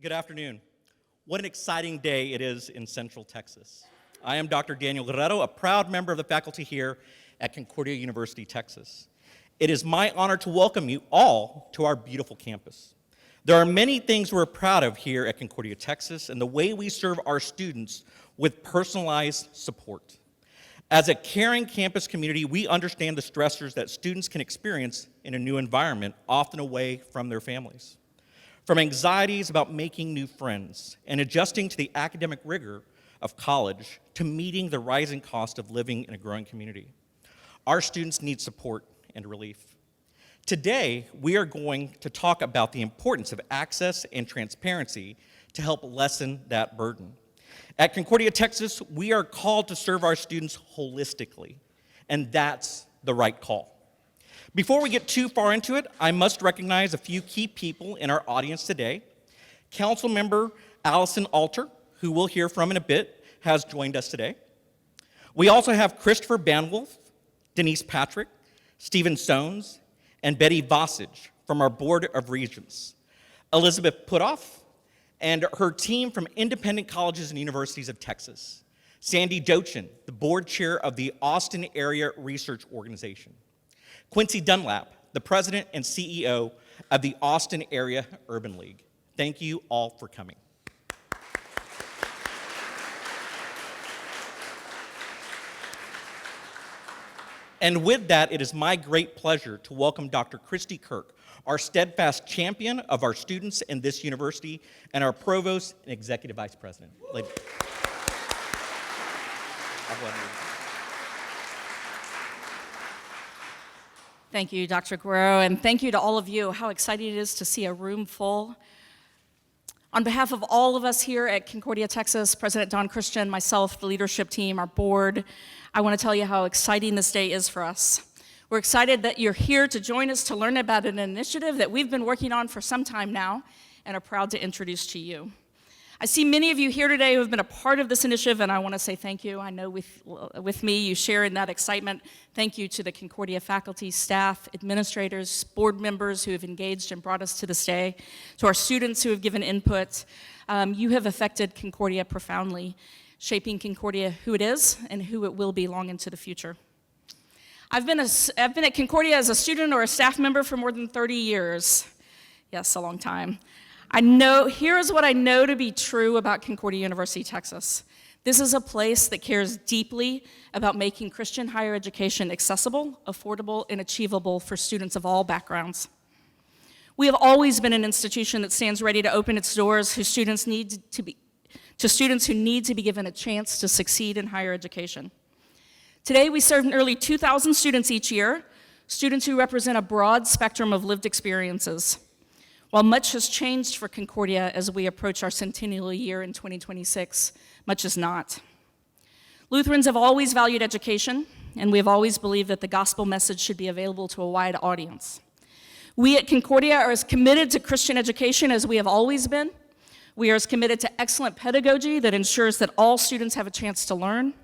Good afternoon. What an exciting day it is in Central Texas. I am Dr. Daniel Guerrero, a proud member of the faculty here at Concordia University, Texas. It is my honor to welcome you all to our beautiful campus. There are many things we're proud of here at Concordia, Texas, and the way we serve our students with personalized support. As a caring campus community, we understand the stressors that students can experience in a new environment, often away from their families. From anxieties about making new friends and adjusting to the academic rigor of college to meeting the rising cost of living in a growing community. Our students need support and relief. Today, we are going to talk about the importance of access and transparency to help lessen that burden. At Concordia, Texas, we are called to serve our students holistically, and that's the right call. Before we get too far into it, I must recognize a few key people in our audience today. Councilmember Allison Alter, who we'll hear from in a bit, has joined us today. We also have Christopher Banwolf, Denise Patrick, Stephen Sones, and Betty Vossage from our Board of Regents, Elizabeth Putoff, and her team from Independent Colleges and Universities of Texas, Sandy Dochin, the board chair of the Austin Area Research Organization, Quincy Dunlap, the president and CEO of the Austin Area Urban League. Thank you all for coming. And with that, it is my great pleasure to welcome Dr. Kristi Kirk, our steadfast champion of our students in this university, and our provost and executive vice president. Thank you, Dr. Guerrero, and thank you to all of you. How exciting it is to see a room full. On behalf of all of us here at Concordia, Texas, President Don Christian, myself, the leadership team, our board, I want to tell you how exciting this day is for us. We're excited that you're here to join us to learn about an initiative that we've been working on for some time now and are proud to introduce to you. I see many of you here today who have been a part of this initiative, and I want to say thank you. I know with me you share in that excitement. Thank you to the Concordia faculty, staff, administrators, board members who have engaged and brought us to this day, to our students who have given input. You have affected Concordia profoundly, shaping Concordia who it is and who it will be long into the future. I've been at Concordia as a student or a staff member for more than 30 years. Yes, a long time. Here is what I know to be true about Concordia University, Texas. This is a place that cares deeply about making Christian higher education accessible, affordable, and achievable for students of all backgrounds. We have always been an institution that stands ready to open its doors to students who need to be given a chance to succeed in higher education. Today, we serve nearly 2,000 students each year, students who represent a broad spectrum of lived experiences. While much has changed for Concordia as we approach our centennial year in 2026, much is not. Lutherans have always valued education, and we have always believed that the gospel message should be available to a wide audience. We at Concordia are as committed to Christian education as we have always been. We are as committed to excellent pedagogy that ensures that all students have a chance to learn.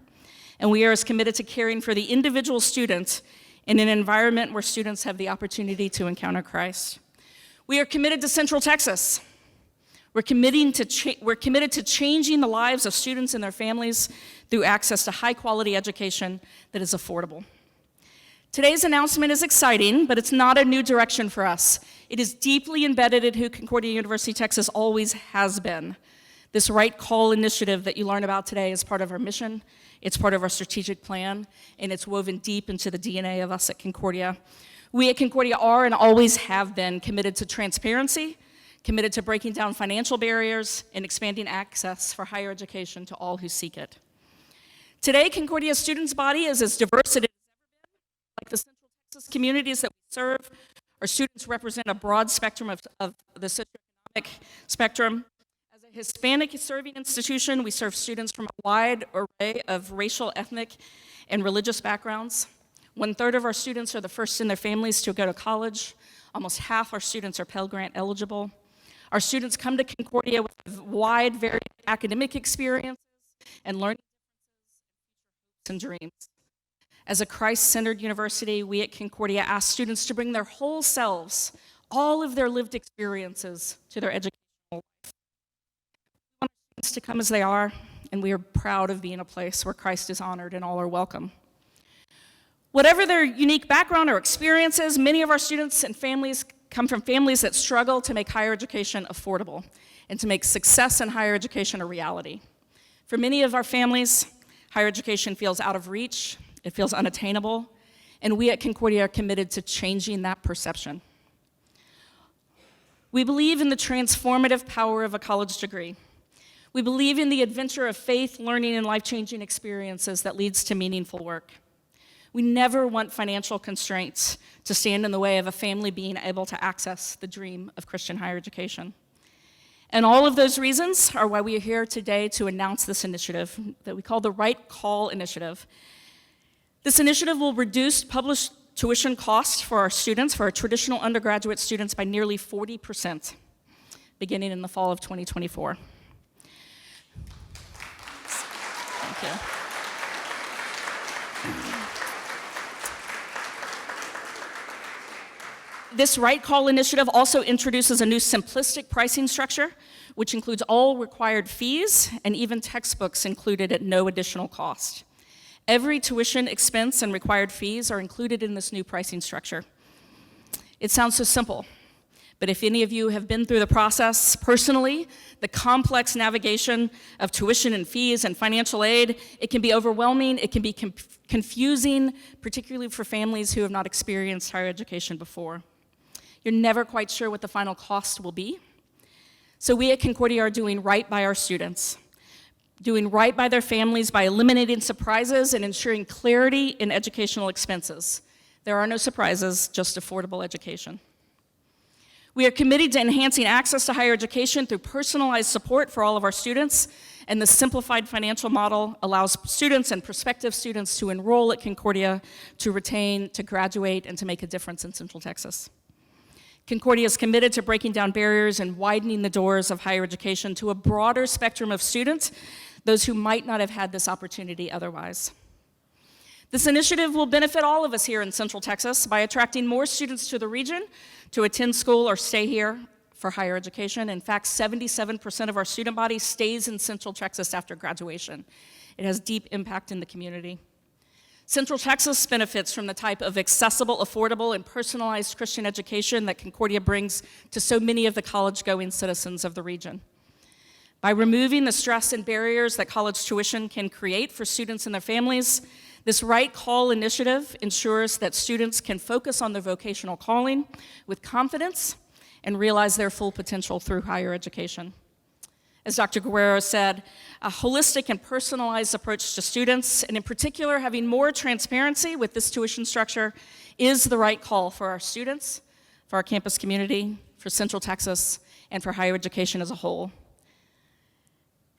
And we are as committed to caring for the individual student in an environment where students have the opportunity to encounter Christ. We are committed to Central Texas. We're committed to changing the lives of students and their families through access to high-quality education that is affordable. Today's announcement is exciting, but it's not a new direction for us. It is deeply embedded in who Concordia University, Texas always has been. This Right Call initiative that you learn about today is part of our mission, it's part of our strategic plan, and it's woven deep into the DNA of us at Concordia. We at Concordia are and always have been committed to transparency, committed to breaking down financial barriers, and expanding access for higher education to all who seek it. Today, Concordia's students' body is as diverse as it has ever been. Like the Central Texas communities that we serve, our students represent a broad spectrum of the socioeconomic spectrum. As a Hispanic-serving institution, we serve students from a wide array of racial, ethnic, and religious backgrounds. 1/3 of our students are the first in their families to go to college. Almost half our students are Pell Grant eligible. Our students come to Concordia with a wide, varied academic experiences and learning differences and dreams. As a Christ-centered university, we at Concordia ask students to bring their whole selves, all of their lived experiences, to their educational life. to come as they are, and we are proud of being a place where Christ is honored and all are welcome. Whatever their unique background or experiences, many of our students and families come from families that struggle to make higher education affordable and to make success in higher education a reality. For many of our families, higher education feels out of reach, it feels unattainable, and we at Concordia are committed to changing that perception. We believe in the transformative power of a college degree. We believe in the adventure of faith, learning, and life-changing experiences that leads to meaningful work. We never want financial constraints to stand in the way of a family being able to access the dream of Christian higher education. And all of those reasons are why we are here today to announce this initiative that we call the Right Call Initiative. This initiative will reduce published tuition costs for our students, for our traditional undergraduate students, by nearly 40%, beginning in the fall of 2024. Thank you. This Right Call Initiative also introduces a new simplistic pricing structure, which includes all required fees and even textbooks included at no additional cost. Every tuition expense and required fees are included in this new pricing structure. It sounds so simple, but if any of you have been through the process personally, the complex navigation of tuition and fees and financial aid, it can be overwhelming, it can be confusing, particularly for families who have not experienced higher education before. You're never quite sure what the final cost will be. So we at Concordia are doing right by our students, doing right by their families by eliminating surprises and ensuring clarity in educational expenses. There are no surprises, just affordable education. We are committed to enhancing access to higher education through personalized support for all of our students, and the simplified financial model allows students and prospective students to enroll at Concordia, to retain, to graduate, and to make a difference in Central Texas. Concordia is committed to breaking down barriers and widening the doors of higher education to a broader spectrum of students, those who might not have had this opportunity otherwise. This initiative will benefit all of us here in Central Texas by attracting more students to the region to attend school or stay here for higher education. In fact, 77% of our student body stays in Central Texas after graduation. It has deep impact in the community. Central Texas benefits from the type of accessible, affordable, and personalized Christian education that Concordia brings to so many of the college-going citizens of the region. By removing the stress and barriers that college tuition can create for students and their families, this Right Call Initiative ensures that students can focus on their vocational calling with confidence and realize their full potential through higher education. As Dr. Guerrero said, a holistic and personalized approach to students, and in particular having more transparency with this tuition structure, is the right call for our students, for our campus community, for Central Texas, and for higher education as a whole.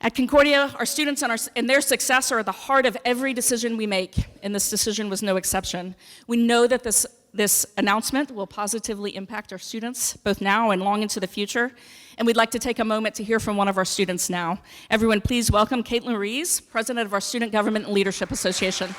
At Concordia, our students and their success are at the heart of every decision we make, and this decision was no exception. We know that this announcement will positively impact our students, both now and long into the future, and we'd like to take a moment to hear from one of our students now. Everyone, please welcome Caitlin Rees, President of our Student Government and Leadership Association.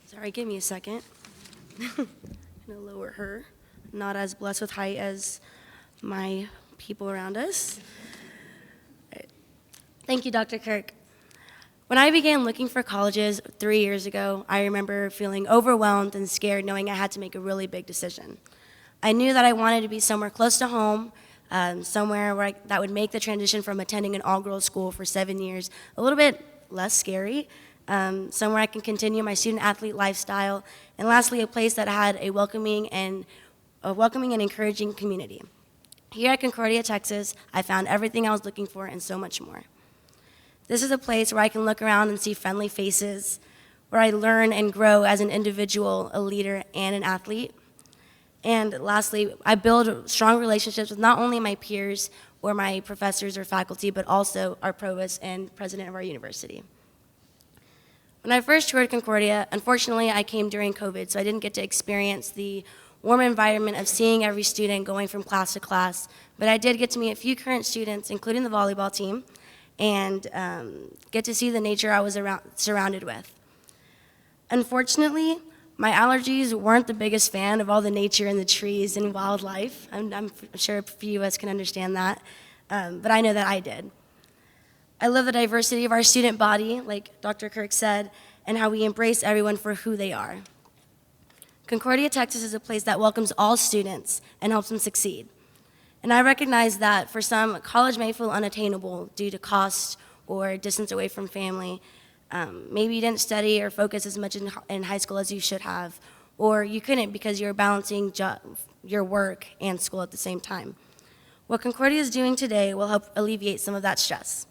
Sorry, give me a second. I'm gonna lower her. Not as blessed with height as my people around us. Right. Thank you, Dr. Kirk. When I began looking for colleges 3 years ago, I remember feeling overwhelmed and scared knowing I had to make a really big decision. I knew that I wanted to be somewhere close to home, somewhere where that would make the transition from attending an all-girls school for 7 years a little bit less scary, somewhere I can continue my student-athlete lifestyle, and lastly, a place that had a welcoming and encouraging community. Here at Concordia, Texas, I found everything I was looking for and so much more. This is a place where I can look around and see friendly faces, where I learn and grow as an individual, a leader, and an athlete. And lastly, I build strong relationships with not only my peers or my professors or faculty, but also our provost and president of our university. When I first toured Concordia, unfortunately, I came during COVID, so I didn't get to experience the warm environment of seeing every student going from class to class, but I did get to meet a few current students, including the volleyball team, and get to see the nature I was surrounded with. Unfortunately, my allergies weren't the biggest fan of all the nature and the trees and wildlife. I'm sure a few of us can understand that, but I know that I did. I love the diversity of our student body, like Dr. Kirk said, and how we embrace everyone for who they are. Concordia, Texas is a place that welcomes all students and helps them succeed. And I recognize that for some, college may feel unattainable due to cost or distance away from family. Maybe you didn't study or focus as much in high school as you should have, or you couldn't because you're balancing your work and school at the same time. What Concordia is doing today will help alleviate some of that stress.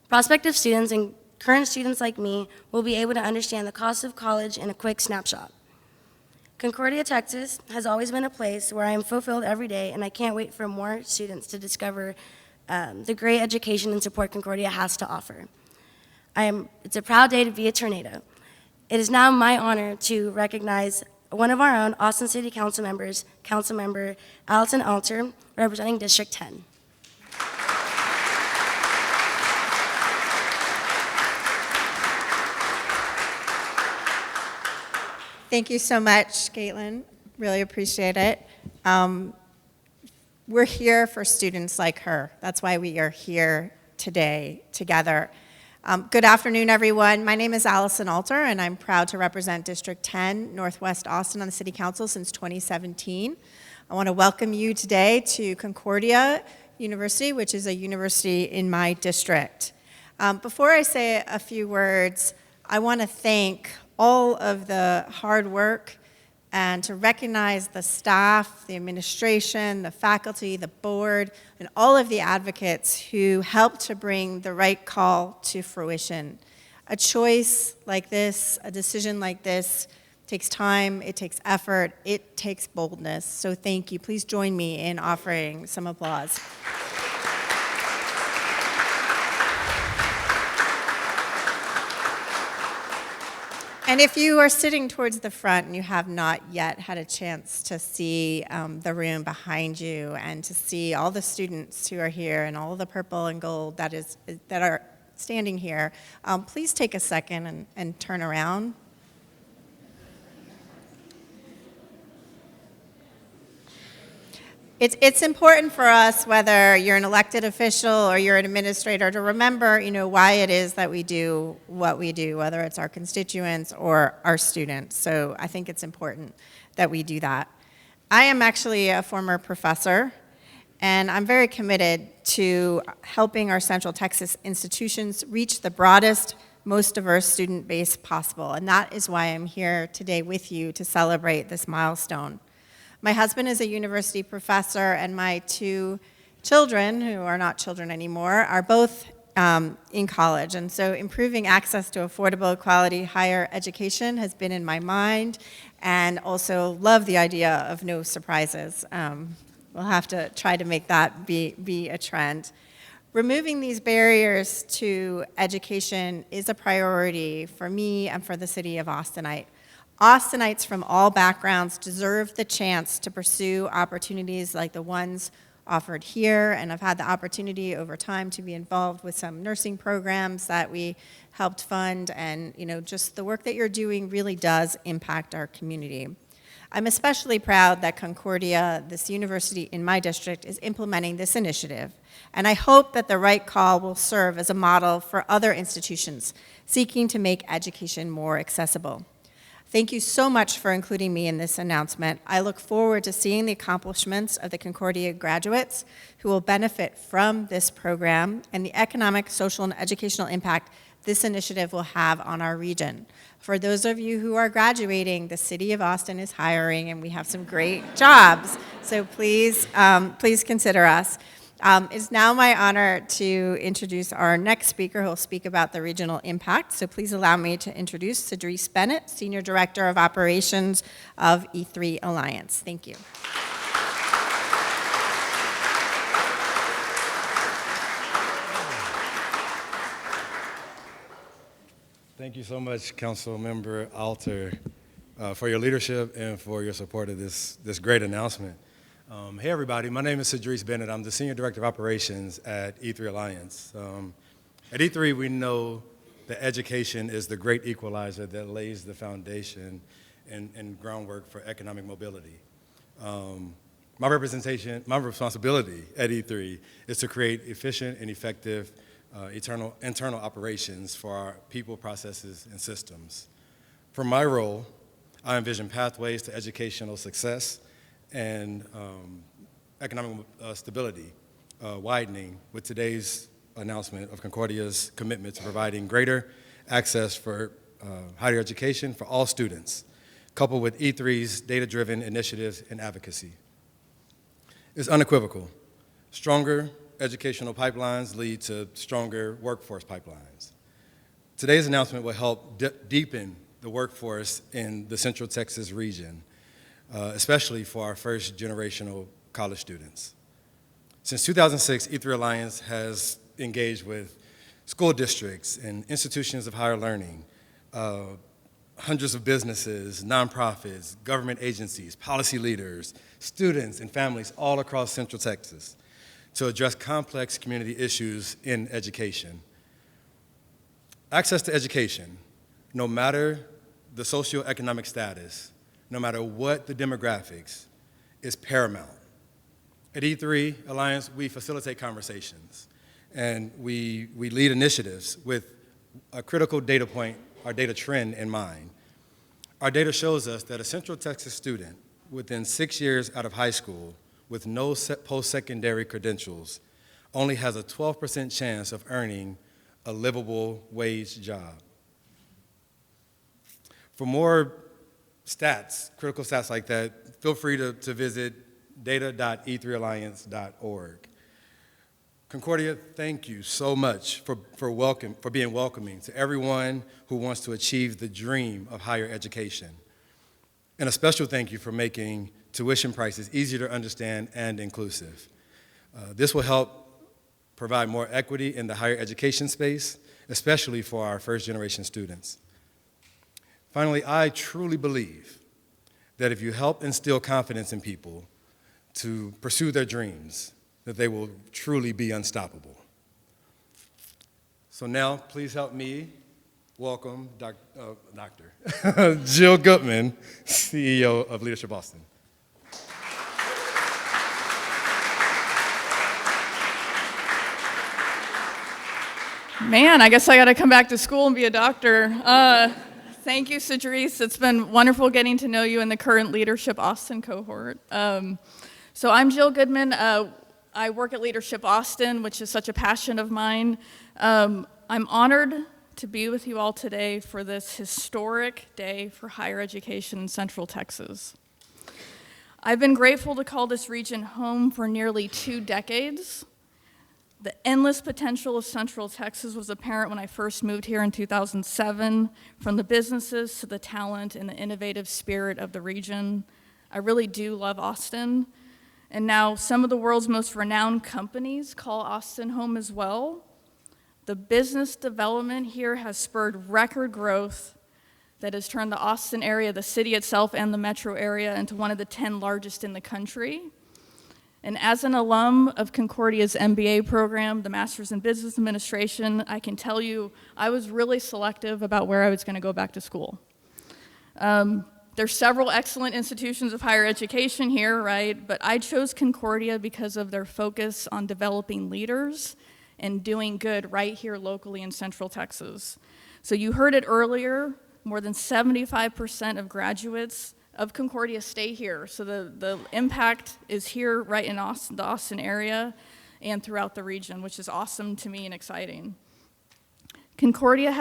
Prospective students and current students like me will be able to understand the cost of college in a quick snapshot. Concordia, Texas has always been a place where I am fulfilled every day, and I can't wait for more students to discover the great education and support Concordia has to offer. It's a proud day to be a tornado. It is now my honor to recognize one of our own Austin City Council members, Councilmember Allison Alter, representing District 10. Thank you so much, Caitlin. Really appreciate it. We're here for students like her. That's why we are here today together. Good afternoon, everyone. My name is Allison Alter, and I'm proud to represent District 10, Northwest Austin on the City Council since 2017. I want to welcome you today to Concordia University, which is a university in my district. Before I say a few words, I want to thank all of the hard work and to recognize the staff, the administration, the faculty, the board, and all of the advocates who helped to bring the right call to fruition. A choice like this, a decision like this, takes time, it takes effort, it takes boldness. So thank you. Please join me in offering some applause. And if you are sitting towards the front and you have not yet had a chance to see the room behind you and to see all the students who are here and all the purple and gold that are standing here, please take a second and turn around. It's important for us, whether you're an elected official or you're an administrator, to remember, why it is that we do what we do, whether it's our constituents or our students. So I think it's important that we do that. I am actually a former professor, and I'm very committed to helping our Central Texas institutions reach the broadest, most diverse student base possible. And that is why I'm here today with you to celebrate this milestone. My husband is a university professor, and my two children, who are not children anymore, are both in college. And so improving access to affordable, quality, higher education has been in my mind, and also love the idea of no surprises. We'll have to try to make that be a trend. Removing these barriers to education is a priority for me and for the city of Austinite. Austinites from all backgrounds deserve the chance to pursue opportunities like the ones offered here, and I've had the opportunity over time to be involved with some nursing programs that we helped fund, and just the work that you're doing really does impact our community. I'm especially proud that Concordia, this university in my district, is implementing this initiative, and I hope that the right call will serve as a model for other institutions seeking to make education more accessible. Thank you so much for including me in this announcement. I look forward to seeing the accomplishments of the Concordia graduates who will benefit from this program and the economic, social, and educational impact this initiative will have on our region. For those of you who are graduating, the City of Austin is hiring, and we have some great jobs. So please consider us. It's now my honor to introduce our next speaker who will speak about the regional impact. So please allow me to introduce Cedrice Bennett, Senior Director of Operations of E3 Alliance. Thank you. Thank you so much, Councilmember Alter, for your leadership and for your support of this great announcement. Hey everybody, my name is Cedrice Bennett. I'm the Senior Director of Operations at E3 Alliance. At E3, we know that education is the great equalizer that lays the foundation and groundwork for economic mobility. My responsibility at E3 is to create efficient and effective internal operations for our people, processes, and systems. For my role, I envision pathways to educational success and economic stability widening with today's announcement of Concordia's commitment to providing greater access for higher education for all students, coupled with E3's data-driven initiatives and advocacy. It's unequivocal. Stronger educational pipelines lead to stronger workforce pipelines. Today's announcement will help deepen the workforce in the Central Texas region, especially for our first generational college students. Since 2006, E3 Alliance has engaged with school districts and institutions of higher learning, hundreds of businesses, nonprofits, government agencies, policy leaders, students, and families all across Central Texas to address complex community issues in education. Access to education, no matter the socioeconomic status, no matter what the demographics, is paramount. At E3 Alliance, we facilitate conversations, and we lead initiatives with a critical data point, our data trend in mind. Our data shows us that a Central Texas student within 6 years out of high school with no post-secondary credentials only has a 12% chance of earning a livable wage job. For more stats, critical stats like that, feel free to visit data.e3alliance.org. Concordia, thank you so much for being welcoming to everyone who wants to achieve the dream of higher education. And a special thank you for making tuition prices easier to understand and inclusive. This will help provide more equity in the higher education space, especially for our first generation students. Finally, I truly believe that if you help instill confidence in people to pursue their dreams, that they will truly be unstoppable. So now, please help me welcome Dr. Jill Goodman, CEO of Leadership Austin. Man, I guess I got to come back to school and be a doctor. Thank you, Cedrice. It's been wonderful getting to know you in the current Leadership Austin cohort. So I'm Jill Goodman. I work at Leadership Austin, which is such a passion of mine. I'm honored to be with you all today for this historic day for higher education in Central Texas. I've been grateful to call this region home for nearly 2 decades. The endless potential of Central Texas was apparent when I first moved here in 2007, from the businesses to the talent and the innovative spirit of the region. I really do love Austin. And now some of the world's most renowned companies call Austin home as well. The business development here has spurred record growth that has turned the Austin area, the city itself, and the metro area into one of the 10 largest in the country. And as an alum of Concordia's MBA program, the Master's in Business Administration, I can tell you I was really selective about where I was going to go back to school. There's several excellent institutions of higher education here, right? But I chose Concordia because of their focus on developing leaders and doing good right here locally in Central Texas. So you heard it earlier, more than 75% of graduates of Concordia stay here. So the impact is here right in Austin, the Austin area and throughout the region, which is awesome to me and exciting. Concordia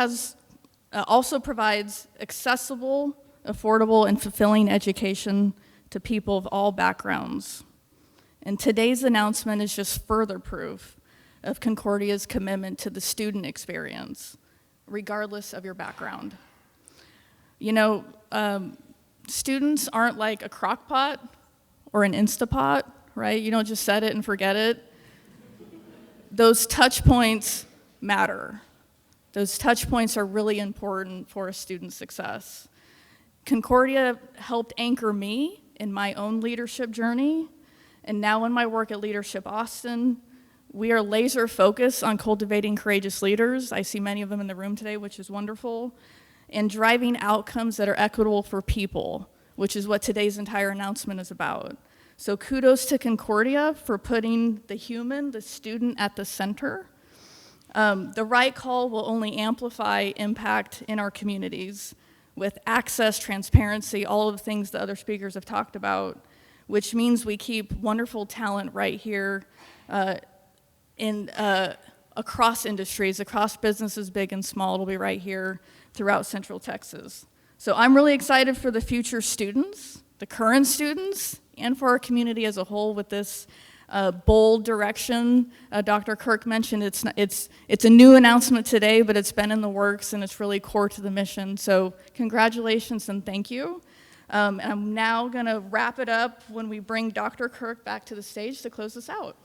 also provides accessible, affordable, and fulfilling education to people of all backgrounds. And today's announcement is just further proof of Concordia's commitment to the student experience, regardless of your background. You know, students aren't like a crock pot or an Instapot, right? You don't just set it and forget it. Those touch points matter. Those touch points are really important for a student's success. Concordia helped anchor me in my own leadership journey, and now in my work at Leadership Austin, We are laser focused on cultivating courageous leaders. I see many of them in the room today, which is wonderful, and driving outcomes that are equitable for people, which is what today's entire announcement is about. So kudos to Concordia for putting the human, the student, at the center. The right call will only amplify impact in our communities with access, transparency, all of the things the other speakers have talked about, which means we keep wonderful talent right here across industries, across businesses, big and small. It'll be right here throughout Central Texas. So I'm really excited for the future students, the current students, and for our community as a whole with this bold direction. Dr. Kirk mentioned it's a new announcement today, but it's been in the works and it's really core to the mission. So congratulations and thank you. And I'm now gonna wrap it up when we bring Dr. Kirk back to the stage to close this out.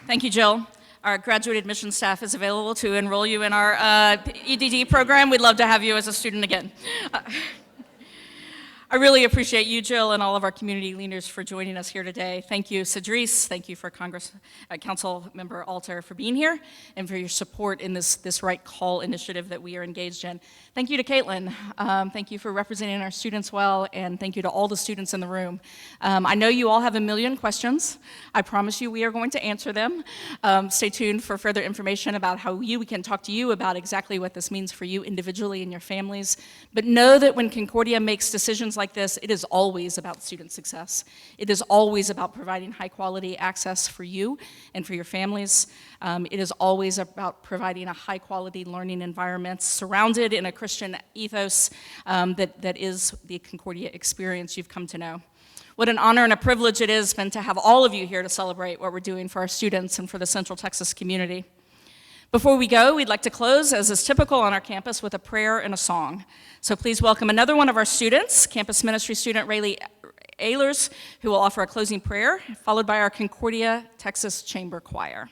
Thank you, Jill. Our graduate admission staff is available to enroll you in our EDD program. We'd love to have you as a student again. I really appreciate you, Jill, and all of our community leaders for joining us here today. Thank you, Cedrice. Thank you for Council Member Alter for being here and for your support in this Right Call initiative that we are engaged in. Thank you to Caitlin. Thank you for representing our students well, and thank you to all the students in the room. I know you all have a million questions. I promise you we are going to answer them. Stay tuned for further information about how we can talk to you about exactly what this means for you individually and your families. But know that when Concordia makes decisions like this, it is always about student success. It is always about providing high quality access for you and for your families. It is always about providing a high quality learning environment surrounded in a Christian ethos that is the Concordia experience you've come to know. What an honor and a privilege it has been to have all of you here to celebrate what we're doing for our students and for the Central Texas community. Before we go, we'd like to close, as is typical on our campus, with a prayer and a song. So please welcome another one of our students, campus ministry student Rayleigh Ehlers, who will offer a closing prayer, followed by our Concordia Texas Chamber Choir.